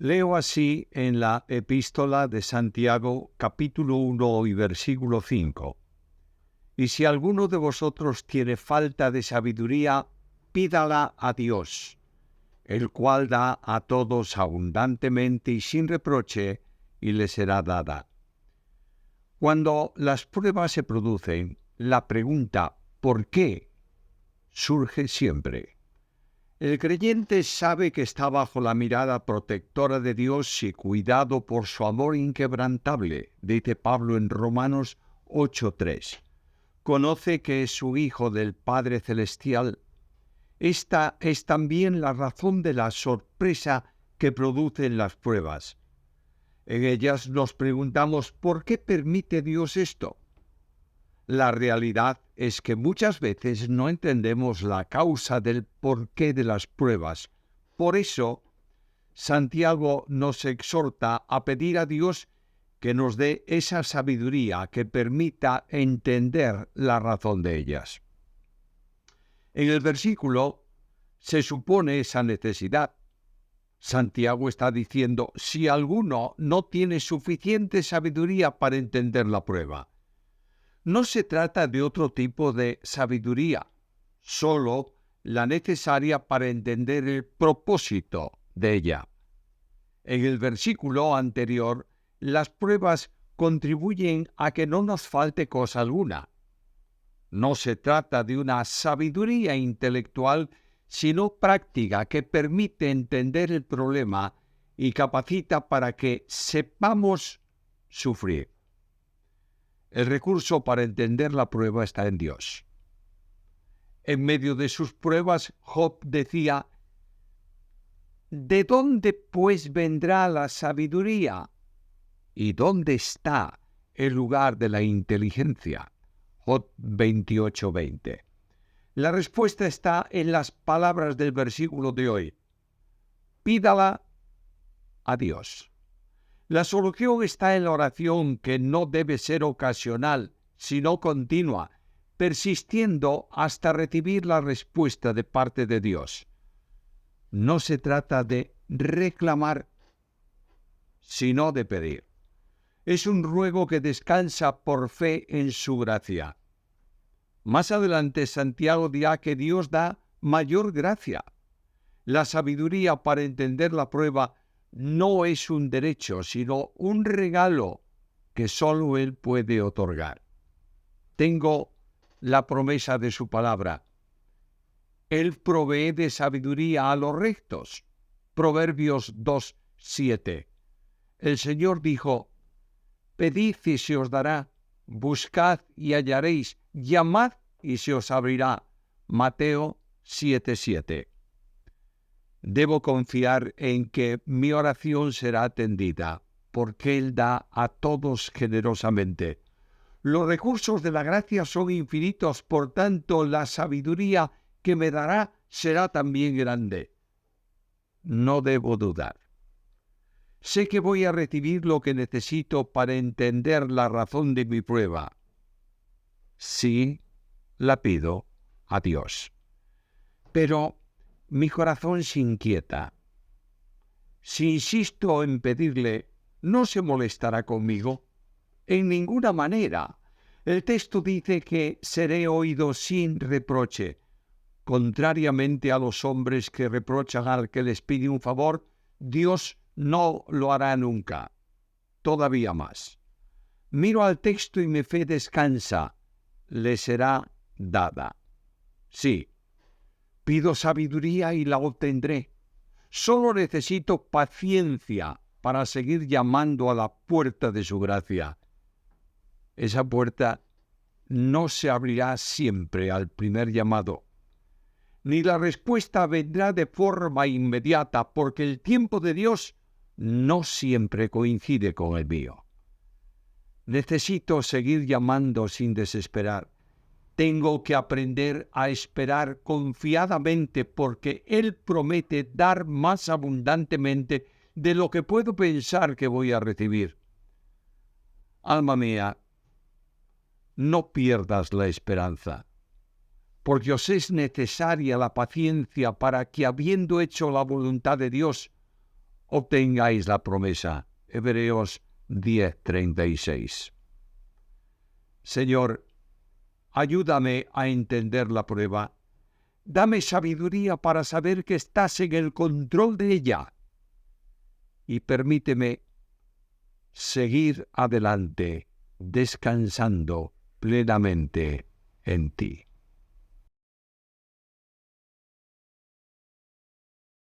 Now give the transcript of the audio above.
Leo así en la Epístola de Santiago, capítulo 1 y versículo 5. Y si alguno de vosotros tiene falta de sabiduría, pídala a Dios, el cual da a todos abundantemente y sin reproche, y le será dada. Cuando las pruebas se producen, la pregunta ¿por qué? Surge siempre. El creyente sabe que está bajo la mirada protectora de Dios y cuidado por su amor inquebrantable, dice Pablo en Romanos 8:3. Conoce que es su Hijo del Padre Celestial. Esta es también la razón de la sorpresa que producen las pruebas. En ellas nos preguntamos ¿por qué permite Dios esto? La realidad es que muchas veces no entendemos la causa del porqué de las pruebas. Por eso, Santiago nos exhorta a pedir a Dios que nos dé esa sabiduría que permita entender la razón de ellas. En el versículo se supone esa necesidad. Santiago está diciendo, si alguno no tiene suficiente sabiduría para entender la prueba. No se trata de otro tipo de sabiduría, solo la necesaria para entender el propósito de ella. En el versículo anterior, las pruebas contribuyen a que no nos falte cosa alguna. No se trata de una sabiduría intelectual, sino práctica que permite entender el problema y capacita para que sepamos sufrir. El recurso para entender la prueba está en Dios. En medio de sus pruebas, Job decía, ¿de dónde pues vendrá la sabiduría? ¿Y dónde está el lugar de la inteligencia? Job 28:20. La respuesta está en las palabras del versículo de hoy. Pídala a Dios. La solución está en la oración, que no debe ser ocasional, sino continua, persistiendo hasta recibir la respuesta de parte de Dios. No se trata de reclamar, sino de pedir. Es un ruego que descansa por fe en su gracia. Más adelante Santiago dirá que Dios da mayor gracia. La sabiduría para entender la prueba no es un derecho, sino un regalo que solo Él puede otorgar. Tengo la promesa de su palabra. Él provee de sabiduría a los rectos. Proverbios 2:7. El Señor dijo, pedid y se os dará, buscad y hallaréis, llamad y se os abrirá. Mateo 7:7. Debo confiar en que mi oración será atendida, porque Él da a todos generosamente. Los recursos de la gracia son infinitos, por tanto la sabiduría que me dará será también grande. No debo dudar. Sé que voy a recibir lo que necesito para entender la razón de mi prueba. Sí, la pido a Dios. Pero mi corazón se inquieta. Si insisto en pedirle, ¿no se molestará conmigo? En ninguna manera. El texto dice que seré oído sin reproche. Contrariamente a los hombres que reprochan al que les pide un favor, Dios no lo hará nunca. Todavía más. Miro al texto y mi fe descansa. Le será dada. Sí. Pido sabiduría y la obtendré. Solo necesito paciencia para seguir llamando a la puerta de su gracia. Esa puerta no se abrirá siempre al primer llamado, ni la respuesta vendrá de forma inmediata, porque el tiempo de Dios no siempre coincide con el mío. Necesito seguir llamando sin desesperar. Tengo que aprender a esperar confiadamente, porque Él promete dar más abundantemente de lo que puedo pensar que voy a recibir. Alma mía, no pierdas la esperanza, porque os es necesaria la paciencia para que, habiendo hecho la voluntad de Dios, obtengáis la promesa. Hebreos 10:36. Señor, ayúdame a entender la prueba. Dame sabiduría para saber que estás en el control de ella. Y permíteme seguir adelante, descansando plenamente en ti.